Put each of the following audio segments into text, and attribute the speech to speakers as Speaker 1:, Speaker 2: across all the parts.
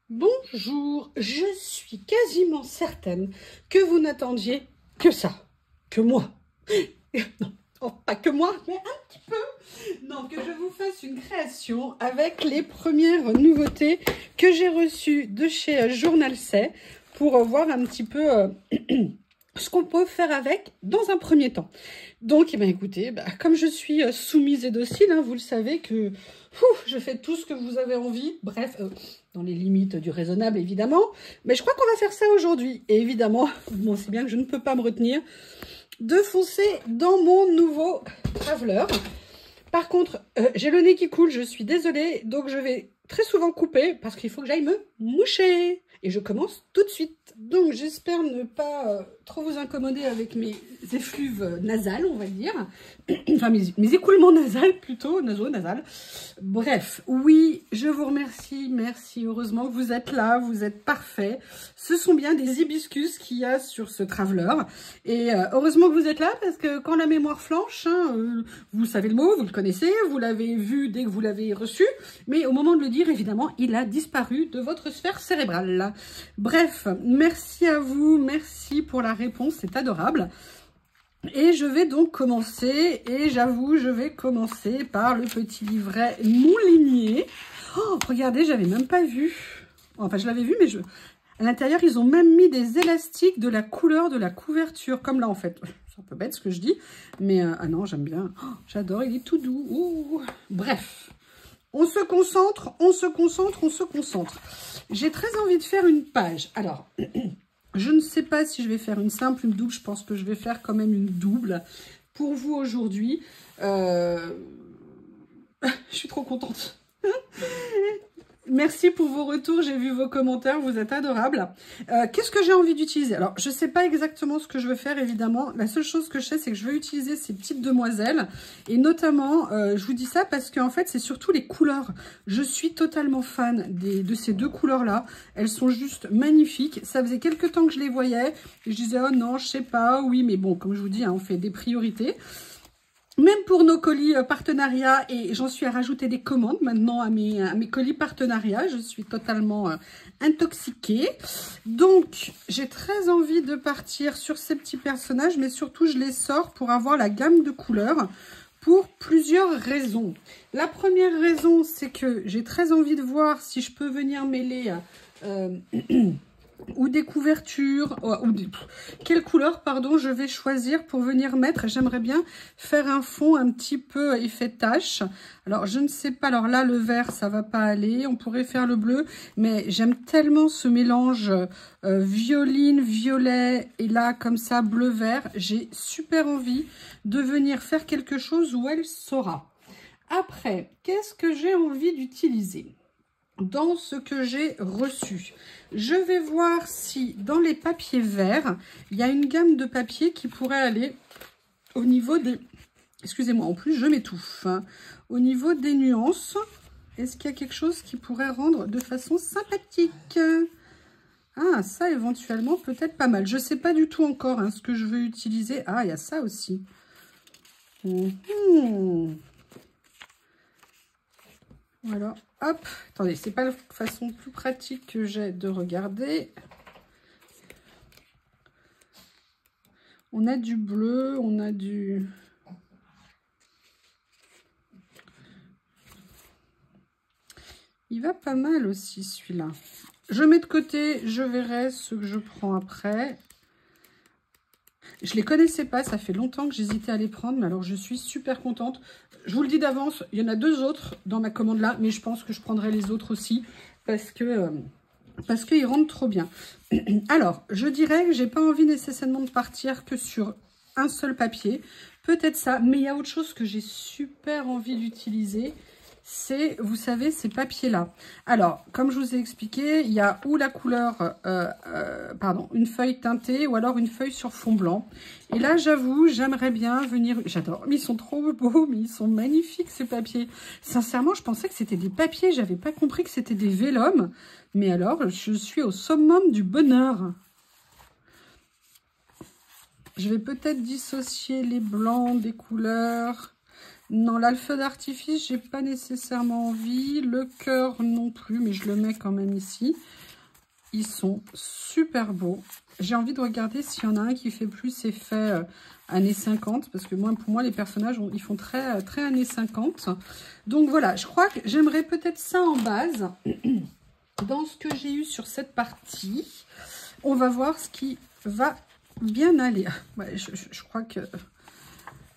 Speaker 1: Bonjour, je suis quasiment certaine que vous n'attendiez que ça, que moi. Non, oh, pas que moi, mais un petit peu. Non, que je vous fasse une création avec les premières nouveautés que j'ai reçues de chez Journal C pour voir un petit peu ce qu'on peut faire avec dans un premier temps. Donc, écoutez, comme je suis soumise et docile, vous le savez que je fais tout ce que vous avez envie. Bref, dans les limites du raisonnable, évidemment. Mais je crois qu'on va faire ça aujourd'hui. Et évidemment, bon, c'est bien que je ne peux pas me retenir de foncer dans mon nouveau Traveler. Par contre, j'ai le nez qui coule, je suis désolée. Donc, je vais très souvent couper parce qu'il faut que j'aille me moucher. Et je commence tout de suite. Donc, j'espère ne pas trop vous incommoder avec mes effluves nasales, on va dire. Enfin, mes écoulements nasales plutôt, nasales. Bref, oui, je vous remercie. Merci, heureusement que vous êtes là, vous êtes parfaits. Ce sont bien des hibiscus qu'il y a sur ce Traveler. Et heureusement que vous êtes là parce que quand la mémoire flanche, vous savez le mot, vous le connaissez, vous l'avez vu dès que vous l'avez reçu. Mais au moment de le dire, évidemment, il a disparu de votre sphère cérébrale. Bref, merci à vous, merci pour la réponse, c'est adorable. Et je vais donc commencer, et j'avoue, je vais commencer par le petit livret Moulinier. Oh, regardez, j'avais même pas vu. Enfin, je l'avais vu, mais à l'intérieur, ils ont même mis des élastiques de la couleur de la couverture, comme là, en fait. C'est un peu bête ce que je dis, mais ah non, j'aime bien. Oh, j'adore, il est tout doux. Ouh. Bref, on se concentre, on se concentre, on se concentre. J'ai très envie de faire une page. Alors... Je ne sais pas si je vais faire une simple, une double. Je pense que je vais faire quand même une double pour vous aujourd'hui. Je suis trop contente. Merci pour vos retours, j'ai vu vos commentaires, vous êtes adorables. Qu'est-ce que j'ai envie d'utiliser? Alors, je ne sais pas exactement ce que je veux faire, évidemment. La seule chose que je sais, c'est que je veux utiliser ces petites demoiselles. Et notamment, je vous dis ça parce qu'en fait, c'est surtout les couleurs. Je suis totalement fan de ces deux couleurs-là. Elles sont juste magnifiques. Ça faisait quelques temps que je les voyais. Et je disais, oh non, je sais pas, oui, mais bon, comme je vous dis, on fait des priorités. Même pour nos colis partenariats, et j'en suis à rajouter des commandes maintenant à mes colis partenariats, je suis totalement intoxiquée. Donc, j'ai très envie de partir sur ces petits personnages, mais surtout, je les sors pour avoir la gamme de couleurs pour plusieurs raisons. La première raison, c'est que j'ai très envie de voir si je peux venir mêler... ou des couvertures, quelle couleur, pardon, je vais choisir pour venir mettre. J'aimerais bien faire un fond un petit peu effet tache. Alors, je ne sais pas, alors là, le vert, ça va pas aller. On pourrait faire le bleu, mais j'aime tellement ce mélange violine, violet, et là, comme ça, bleu-vert. J'ai super envie de venir faire quelque chose où elle saura. Après, qu'est-ce que j'ai envie d'utiliser ? Dans ce que j'ai reçu, je vais voir si dans les papiers verts, il y a une gamme de papiers qui pourrait aller au niveau des... Excusez-moi, en plus je m'étouffe. Au niveau des nuances, est-ce qu'il y a quelque chose qui pourrait rendre de façon sympathique? Ah, ça éventuellement peut-être pas mal. Je ne sais pas du tout encore ce que je veux utiliser. Ah, il y a ça aussi. Voilà, hop, attendez, c'est pas la façon plus pratique que j'ai de regarder. On a du bleu, on a du... Il va pas mal aussi celui-là. Je mets de côté, je verrai ce que je prends après. Je les connaissais pas, ça fait longtemps que j'hésitais à les prendre, mais alors je suis super contente. Je vous le dis d'avance, il y en a deux autres dans ma commande là, mais je pense que je prendrai les autres aussi parce qu'ils rentrent trop bien. Alors, je dirais que j'ai pas envie nécessairement de partir que sur un seul papier. Peut-être ça, mais il y a autre chose que j'ai super envie d'utiliser. C'est, vous savez, ces papiers-là. Alors, comme je vous ai expliqué, il y a ou la couleur, une feuille teintée ou alors une feuille sur fond blanc. Et là, j'avoue, j'aimerais bien venir... J'adore, mais ils sont trop beaux, mais ils sont magnifiques, ces papiers. Sincèrement, je pensais que c'était des papiers, j'avais pas compris que c'était des vélums. Mais alors, je suis au summum du bonheur. Je vais peut-être dissocier les blancs des couleurs... Non, là, le feu d'artifice, j'ai pas nécessairement envie. Le cœur non plus, mais je le mets quand même ici. Ils sont super beaux. J'ai envie de regarder s'il y en a un qui fait plus effet années 50. Parce que moi, pour moi, les personnages, ils font très, très années 50. Donc voilà, je crois que j'aimerais peut-être ça en base. Dans ce que j'ai eu sur cette partie, on va voir ce qui va bien aller. Ouais, je crois que...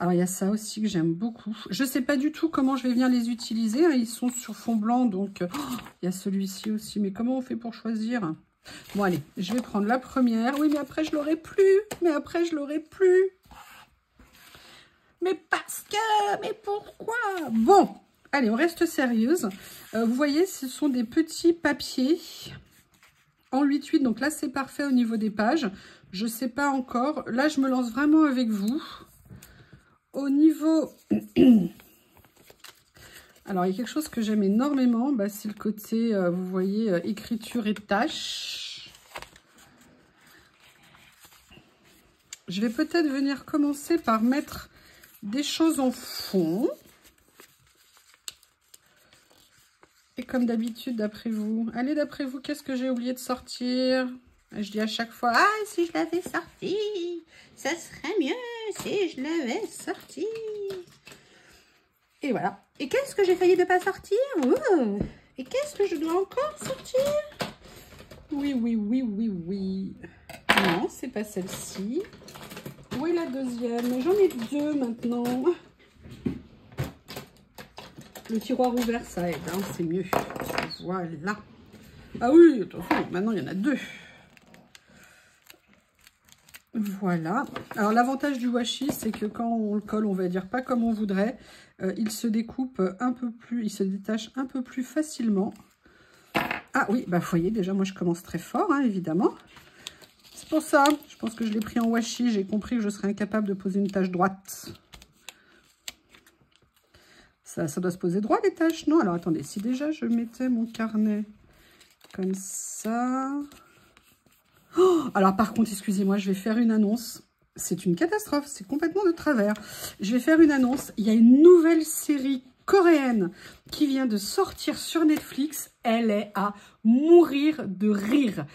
Speaker 1: Alors, il y a ça aussi que j'aime beaucoup. Je ne sais pas du tout comment je vais venir les utiliser. Ils sont sur fond blanc, donc... il y a celui-ci aussi. Mais comment on fait pour choisir? Bon, allez, je vais prendre la première. Oui, mais après, je l'aurai plus. Mais après, je l'aurai plus. Mais parce que... Mais pourquoi? Bon, allez, on reste sérieuse. Vous voyez, ce sont des petits papiers en 8-8. Donc là, c'est parfait au niveau des pages. Je ne sais pas encore. Là, je me lance vraiment avec vous. Au niveau... Alors, il y a quelque chose que j'aime énormément. Bah, c'est le côté, vous voyez, écriture et tâches. Je vais peut-être venir commencer par mettre des choses en fond. Et comme d'habitude, d'après vous. Allez, d'après vous, qu'est-ce que j'ai oublié de sortir? Je dis à chaque fois, ah, si je l'avais sorti, ça serait mieux si je l'avais sorti. Et voilà. Et qu'est-ce que j'ai failli de pas sortir? Et qu'est-ce que je dois encore sortir? Oui, oui, oui, oui, oui. Non, c'est pas celle-ci. Où est la deuxième? J'en ai deux maintenant. Le tiroir ouvert, ça aide, hein, c'est mieux. Voilà. Ah oui, attention, maintenant il y en a deux. Voilà. Alors l'avantage du washi, c'est que quand on le colle, on va dire pas comme on voudrait, il se découpe un peu plus, il se détache un peu plus facilement. Ah oui, bah vous voyez, déjà moi je commence très fort, hein, évidemment. C'est pour ça, je pense que je l'ai pris en washi, j'ai compris que je serais incapable de poser une tache droite. Ça doit se poser droit les taches, non? Alors attendez, si déjà je mettais mon carnet comme ça... Oh, alors par contre, excusez-moi, je vais faire une annonce. C'est une catastrophe, c'est complètement de travers. Je vais faire une annonce. Il y a une nouvelle série coréenne qui vient de sortir sur Netflix. Elle est à mourir de rire.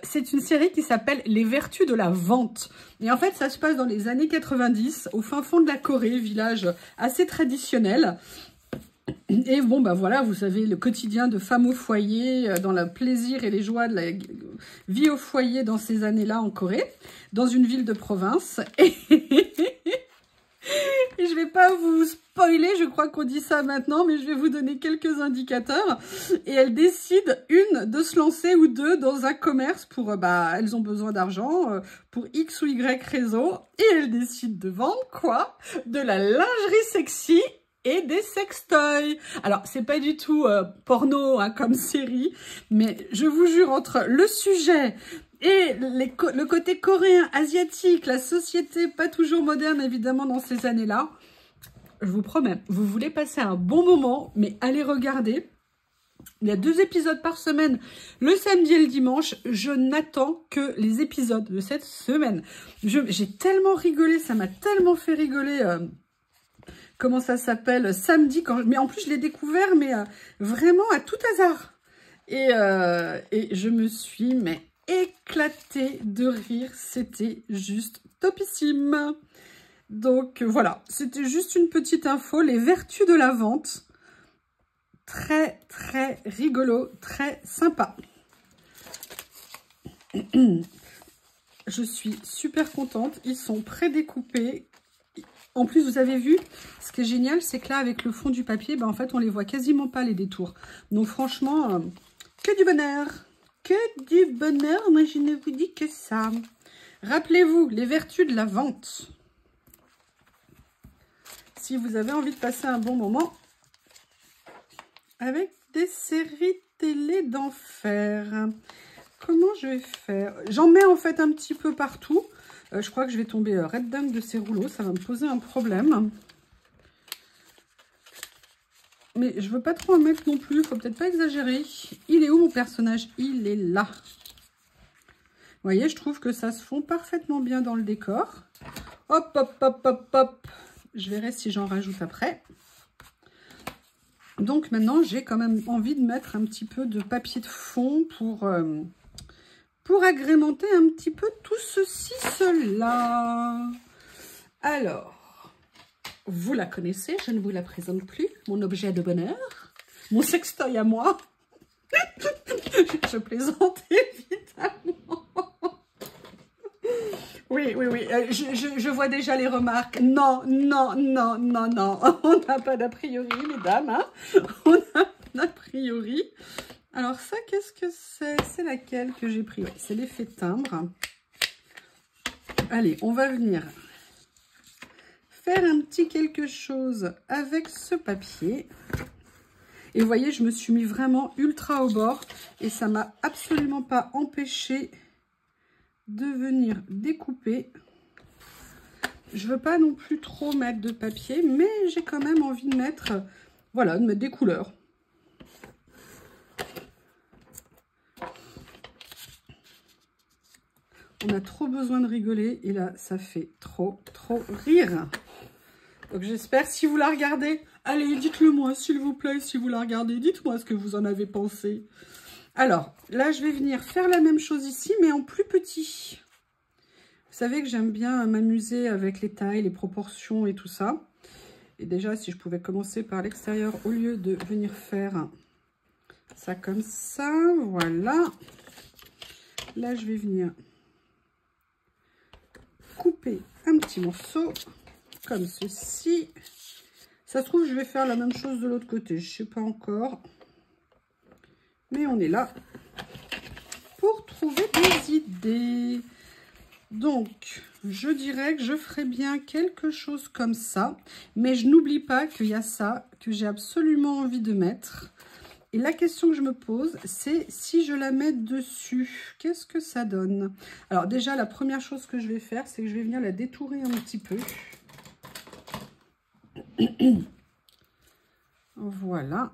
Speaker 1: C'est une série qui s'appelle Les Vertus de la Vente. Et en fait, ça se passe dans les années 90, au fin fond de la Corée, village assez traditionnel. Et bon, bah voilà, vous savez, le quotidien de femme au foyer, dans le plaisir et les joies de la vie au foyer dans ces années-là en Corée, dans une ville de province. Et je vais pas vous spoiler, je crois qu'on dit ça maintenant, mais je vais vous donner quelques indicateurs. Et elles décident, une, de se lancer ou deux dans un commerce pour, elles ont besoin d'argent pour X ou Y raison. Et elles décident de vendre quoi? De la lingerie sexy et des sextoys. Alors, c'est pas du tout porno hein, comme série, mais je vous jure, entre le sujet et le côté coréen, asiatique, la société pas toujours moderne, évidemment, dans ces années-là, je vous promets, vous voulez passer un bon moment, mais allez regarder. Il y a 2 épisodes par semaine, le samedi et le dimanche. Je n'attends que les épisodes de cette semaine. J'ai tellement rigolé, ça m'a tellement fait rigoler... comment ça s'appelle, samedi, mais en plus je l'ai découvert, mais vraiment à tout hasard. Et je me suis éclatée de rire, c'était juste topissime. Donc voilà, c'était juste une petite info, les vertus de la vente. Très très rigolo, très sympa. Je suis super contente, ils sont prédécoupés. En plus, vous avez vu, ce qui est génial, c'est que là, avec le fond du papier, en fait, on les voit quasiment pas, les détours. Donc, franchement, que du bonheur. Que du bonheur. Moi, je ne vous dis que ça. Rappelez-vous, les vertus de la vente. Si vous avez envie de passer un bon moment avec des séries télé d'enfer. Comment je vais faire? J'en mets, en fait, un petit peu partout. Je crois que je vais tomber red dingue de ces rouleaux. Ça va me poser un problème. Mais je veux pas trop en mettre non plus. Faut peut-être pas exagérer. Il est où mon personnage? Il est là. Vous voyez, je trouve que ça se fond parfaitement bien dans le décor. Hop, hop, hop, hop, hop. Je verrai si j'en rajoute après. Donc maintenant, j'ai quand même envie de mettre un petit peu de papier de fond pour agrémenter un petit peu tout ceci, cela. Alors, vous la connaissez, je ne vous la présente plus. Mon objet de bonheur, mon sextoy à moi. Je plaisante, évidemment. Oui, oui, oui, je vois déjà les remarques. Non, non, non, non, non. On n'a pas d'a priori, mesdames. Hein, on a d'a priori. Alors ça, qu'est-ce que c'est? C'est laquelle que j'ai pris? Ouais, c'est l'effet timbre. Allez, on va venir faire un petit quelque chose avec ce papier. Et vous voyez, je me suis mis vraiment ultra au bord. Et ça ne m'a absolument pas empêché de venir découper. Je veux pas non plus trop mettre de papier, mais j'ai quand même envie de mettre, voilà, de mettre des couleurs. On a trop besoin de rigoler et là, ça fait trop rire. Donc j'espère, si vous la regardez, allez, dites-le moi, s'il vous plaît, si vous la regardez, dites-moi ce que vous en avez pensé. Alors, là, je vais venir faire la même chose ici, mais en plus petit. Vous savez que j'aime bien m'amuser avec les tailles, les proportions et tout ça. Et déjà, si je pouvais commencer par l'extérieur au lieu de venir faire ça comme ça, voilà. Là, je vais venir couper un petit morceau comme ceci. Ça se trouve, je vais faire la même chose de l'autre côté. Je ne sais pas encore. Mais on est là pour trouver des idées. Donc, je dirais que je ferai bien quelque chose comme ça. Mais je n'oublie pas qu'il y a ça que j'ai absolument envie de mettre. Et la question que je me pose, c'est si je la mets dessus, qu'est-ce que ça donne? Alors déjà, la première chose que je vais faire, c'est que je vais venir la détourer un petit peu. Voilà.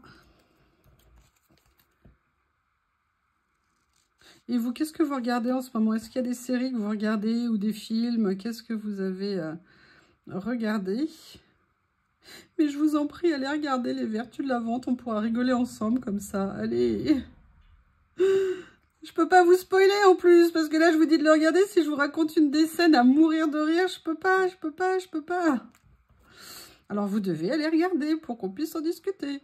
Speaker 1: Et vous, qu'est-ce que vous regardez en ce moment? Est-ce qu'il y a des séries que vous regardez ou des films? Qu'est-ce que vous avez regardé? Mais je vous en prie, allez regarder Les Vertus de la Vente. On pourra rigoler ensemble comme ça. Allez. Je peux pas vous spoiler en plus, parce que là, je vous dis de le regarder. Si je vous raconte une des scènes à mourir de rire, je peux pas. Alors, vous devez aller regarder pour qu'on puisse en discuter.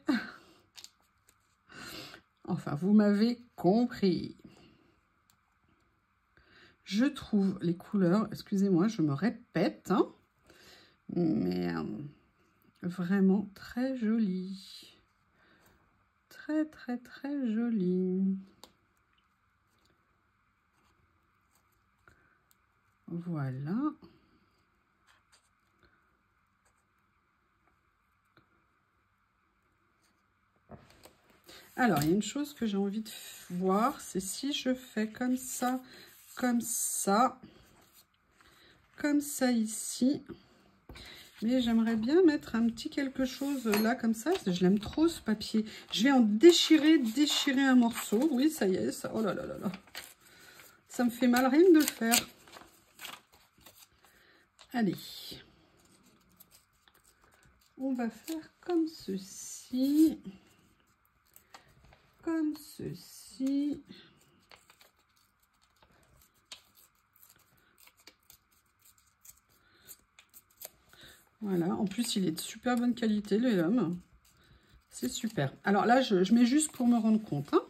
Speaker 1: Enfin, vous m'avez compris. Je trouve les couleurs, excusez-moi, je me répète, hein, mais vraiment très jolies. Très jolies. Voilà. Alors, il y a une chose que j'ai envie de voir, c'est si je fais comme ça ici. Mais j'aimerais bien mettre un petit quelque chose là, comme ça. Je l'aime trop, ce papier. Je vais en déchirer un morceau. Oui, ça y est. Ça, oh là là là là. Ça me fait mal rien de le faire. Allez. On va faire comme ceci. Comme ceci. Voilà, en plus il est de super bonne qualité, le lame. C'est super. Alors là, je mets juste pour me rendre compte. Hein.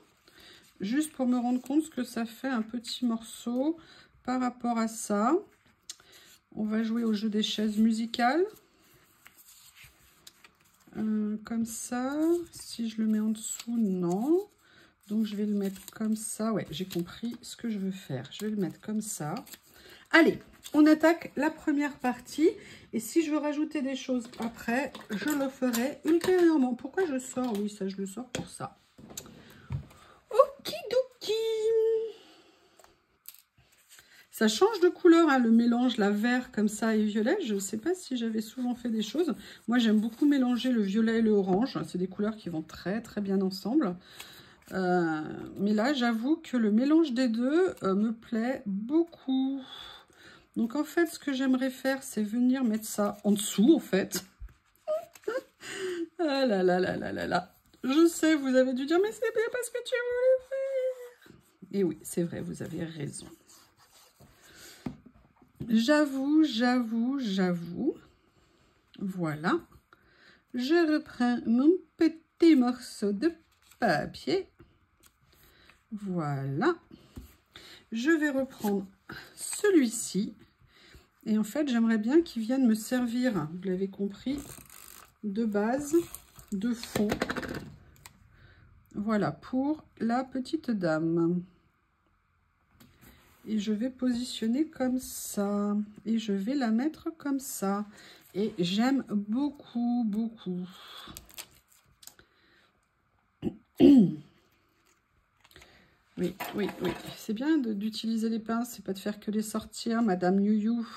Speaker 1: Juste pour me rendre compte ce que ça fait un petit morceau par rapport à ça. On va jouer au jeu des chaises musicales. Comme ça. Si je le mets en dessous, non. Donc je vais le mettre comme ça. Ouais, j'ai compris ce que je veux faire. Je vais le mettre comme ça. Allez, on attaque la première partie. Et si je veux rajouter des choses après, je le ferai ultérieurement. Pourquoi je sors? Oui, ça, je le sors pour ça. Okidoki. Ça change de couleur, hein, le mélange, la vert comme ça et violet. Je ne sais pas si j'avais souvent fait des choses. Moi, j'aime beaucoup mélanger le violet et le orange. C'est des couleurs qui vont très bien ensemble. Mais là, j'avoue que le mélange des deux me plaît beaucoup. Donc, en fait, ce que j'aimerais faire, c'est venir mettre ça en dessous, en fait. Ah là là là là là là. Je sais, vous avez dû dire, mais c'est bien parce que tu voulais faire. Et oui, c'est vrai, vous avez raison. J'avoue, j'avoue, j'avoue. Voilà. Je reprends mon petit morceau de papier. Voilà. Je vais reprendre celui-ci. Et en fait, j'aimerais bien qu'il vienne me servir, vous l'avez compris, de base, de fond. Voilà, pour la petite dame. Et je vais positionner comme ça. Et je vais la mettre comme ça. Et j'aime beaucoup, beaucoup. Oui, oui, oui. C'est bien d'utiliser les pinces, c'est pas de faire que les sortir, Madame Youyou.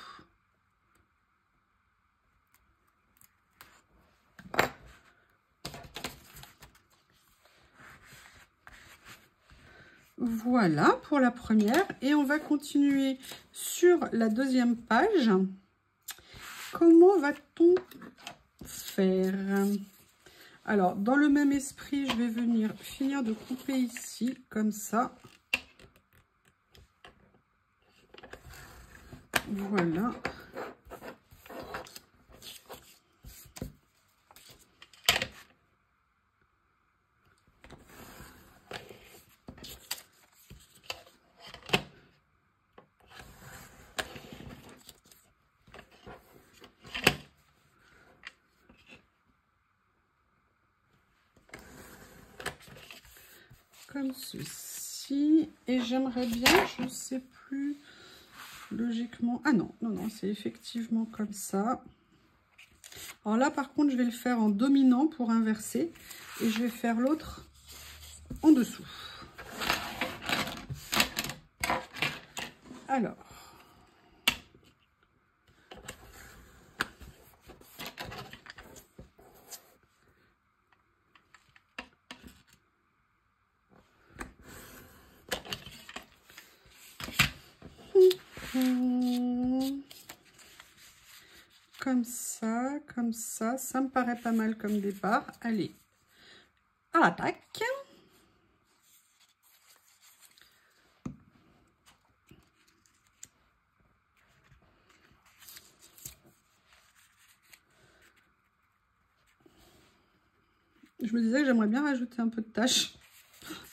Speaker 1: Voilà pour la première. Et on va continuer sur la deuxième page. Comment va-t-on faire? Alors, dans le même esprit, je vais venir finir de couper ici, comme ça. Voilà. Comme ceci. Et j'aimerais bien, je ne sais plus logiquement. Ah non, non, non, c'est effectivement comme ça. Alors là, par contre, je vais le faire en dominant pour inverser. Et je vais faire l'autre en dessous. Alors. Comme ça me paraît pas mal comme départ. Allez, à l'attaque. Je me disais que j'aimerais bien rajouter un peu de tâche.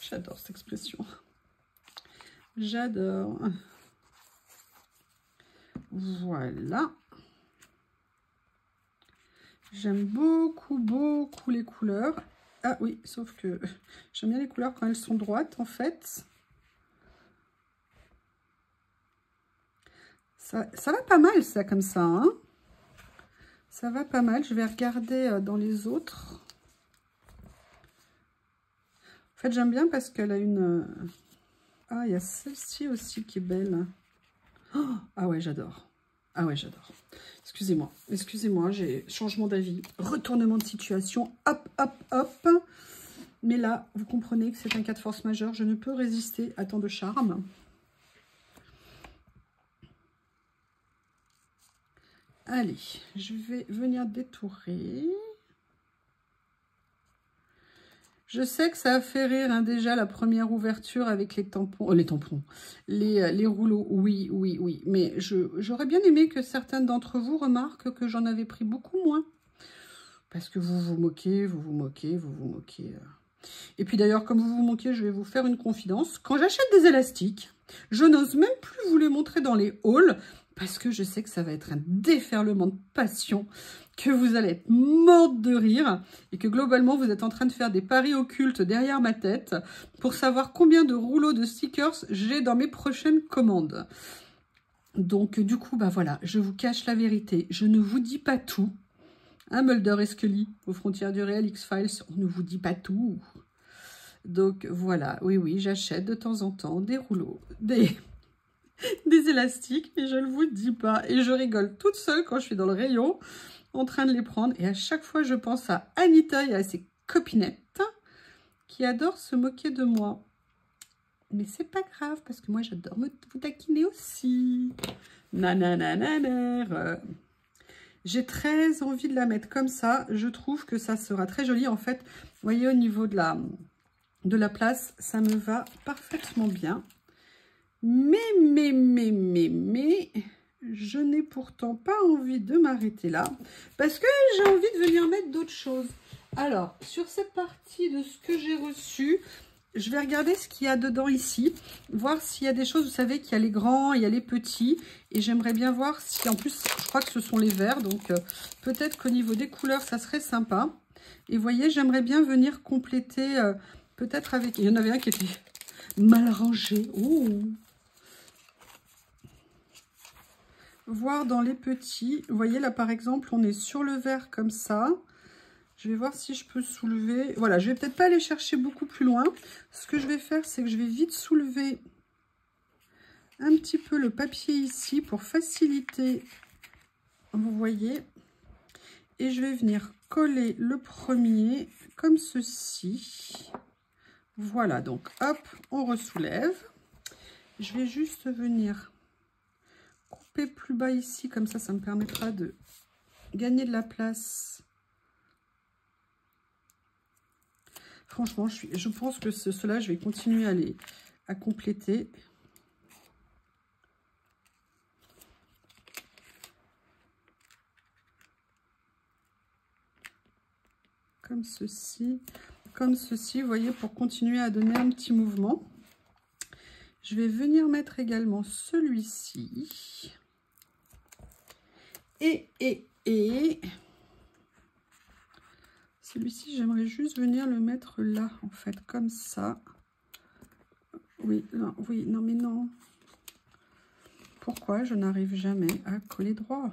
Speaker 1: J'adore cette expression. J'adore. Voilà. J'aime beaucoup, beaucoup les couleurs. Ah oui, sauf que j'aime bien les couleurs quand elles sont droites, en fait. Ça va pas mal, ça, comme ça. Hein, ça va pas mal. Je vais regarder dans les autres. En fait, j'aime bien parce qu'elle a une... Ah, il y a celle-ci aussi qui est belle. Oh, ah ouais, j'adore. Ah ouais, j'adore. Excusez-moi, j'ai changement d'avis, retournement de situation, hop, hop, hop. Mais là, vous comprenez que c'est un cas de force majeure, je ne peux résister à tant de charme. Allez, je vais venir détourer. Je sais que ça a fait rire hein, déjà la première ouverture avec les tampons, les rouleaux, oui, oui, oui. Mais j'aurais bien aimé que certaines d'entre vous remarquent que j'en avais pris beaucoup moins. Parce que vous vous moquez, vous vous moquez, vous vous moquez. Et puis d'ailleurs, comme vous vous moquez, je vais vous faire une confidence. Quand j'achète des élastiques, je n'ose même plus vous les montrer dans les hauls parce que je sais que ça va être un déferlement de passion, que vous allez être morte de rire et que globalement, vous êtes en train de faire des paris occultes derrière ma tête pour savoir combien de rouleaux de stickers j'ai dans mes prochaines commandes. Donc du coup, bah voilà, je vous cache la vérité. Je ne vous dis pas tout. Hein, Mulder et Scully, aux frontières du réel, X-Files, on ne vous dit pas tout. Donc voilà, oui, oui, j'achète de temps en temps des rouleaux, des élastiques, mais je ne vous dis pas. Et je rigole toute seule quand je suis dans le rayon, en train de les prendre. Et à chaque fois, je pense à Anita et à ses copinettes qui adorent se moquer de moi. Mais c'est pas grave, parce que moi, j'adore vous taquiner aussi. Nananananer. J'ai très envie de la mettre comme ça. Je trouve que ça sera très joli. En fait, vous voyez, au niveau de la place, ça me va parfaitement bien. Mais, je n'ai pourtant pas envie de m'arrêter là. Parce que j'ai envie de venir mettre d'autres choses. Alors, sur cette partie de ce que j'ai reçu, je vais regarder ce qu'il y a dedans ici. Voir s'il y a des choses, vous savez qu'il y a les grands, il y a les petits. Et j'aimerais bien voir si, en plus, je crois que ce sont les verts. Donc, peut-être qu'au niveau des couleurs, ça serait sympa. Et vous voyez, j'aimerais bien venir compléter, peut-être avec... Il y en avait un qui était mal rangé. Oh. Voir dans les petits. Vous voyez, là, par exemple, on est sur le vert comme ça. Je vais voir si je peux soulever. Voilà, je vais peut-être pas aller chercher beaucoup plus loin. Ce que je vais faire, c'est que je vais vite soulever un petit peu le papier ici pour faciliter. Vous voyez. Et je vais venir coller le premier comme ceci. Voilà, donc hop, on ressoulève. Je vais juste venir couper plus bas ici, comme ça me permettra de gagner de la place. Franchement, je pense que cela, je vais continuer à compléter. Comme ceci, vous voyez, pour continuer à donner un petit mouvement. Je vais venir mettre également celui-ci. Et celui-ci, j'aimerais juste venir le mettre là, en fait, comme ça. Oui, non, oui, non, mais non. Pourquoi je n'arrive jamais à coller droit?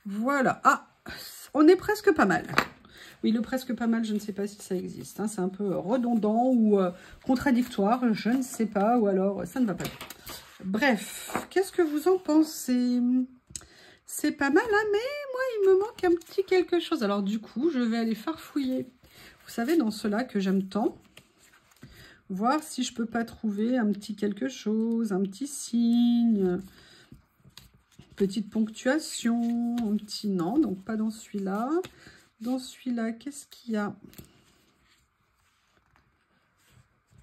Speaker 1: Voilà. Ah, on est presque pas mal. Oui, le presque pas mal, je ne sais pas si ça existe. Hein. C'est un peu redondant ou contradictoire, je ne sais pas. Ou alors, ça ne va pas. Bref, qu'est-ce que vous en pensez? C'est pas mal, hein, mais moi, il me manque un petit quelque chose. Alors, du coup, je vais aller farfouiller. Vous savez, dans ceux-là que j'aime tant, voir si je peux pas trouver un petit quelque chose, un petit signe, petite ponctuation, un petit non, donc pas dans celui-là. Dans celui-là, qu'est-ce qu'il y a?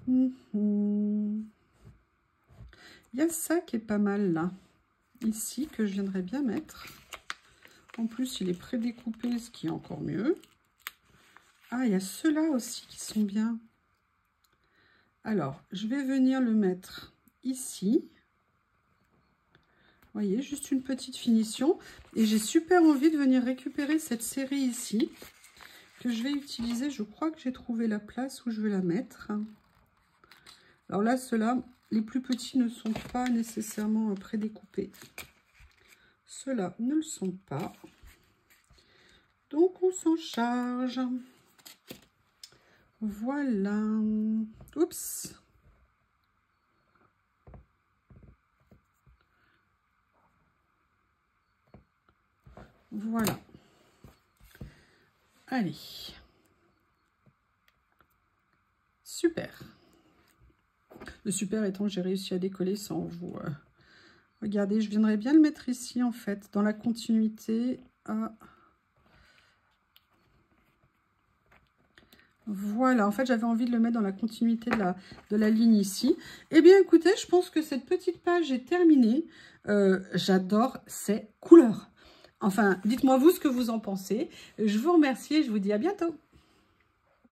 Speaker 1: Il y a ça qui est pas mal là, ici, que je viendrais bien mettre. En plus, il est prédécoupé, ce qui est encore mieux. Ah, il y a ceux-là aussi qui sont bien. Alors, je vais venir le mettre ici. Vous voyez, juste une petite finition. Et j'ai super envie de venir récupérer cette série ici, que je vais utiliser. Je crois que j'ai trouvé la place où je vais la mettre. Alors là, ceux-là, les plus petits ne sont pas nécessairement prédécoupés. Ceux-là ne le sont pas. Donc, on s'en charge. Voilà. Oups. Voilà. Allez. Super. Le super étant que j'ai réussi à décoller sans vous... Regardez, je viendrais bien le mettre ici, en fait, dans la continuité. Voilà, en fait, j'avais envie de le mettre dans la continuité de la ligne ici. Eh bien, écoutez, je pense que cette petite page est terminée. J'adore ces couleurs. Enfin, dites-moi vous ce que vous en pensez. Je vous remercie et je vous dis à bientôt.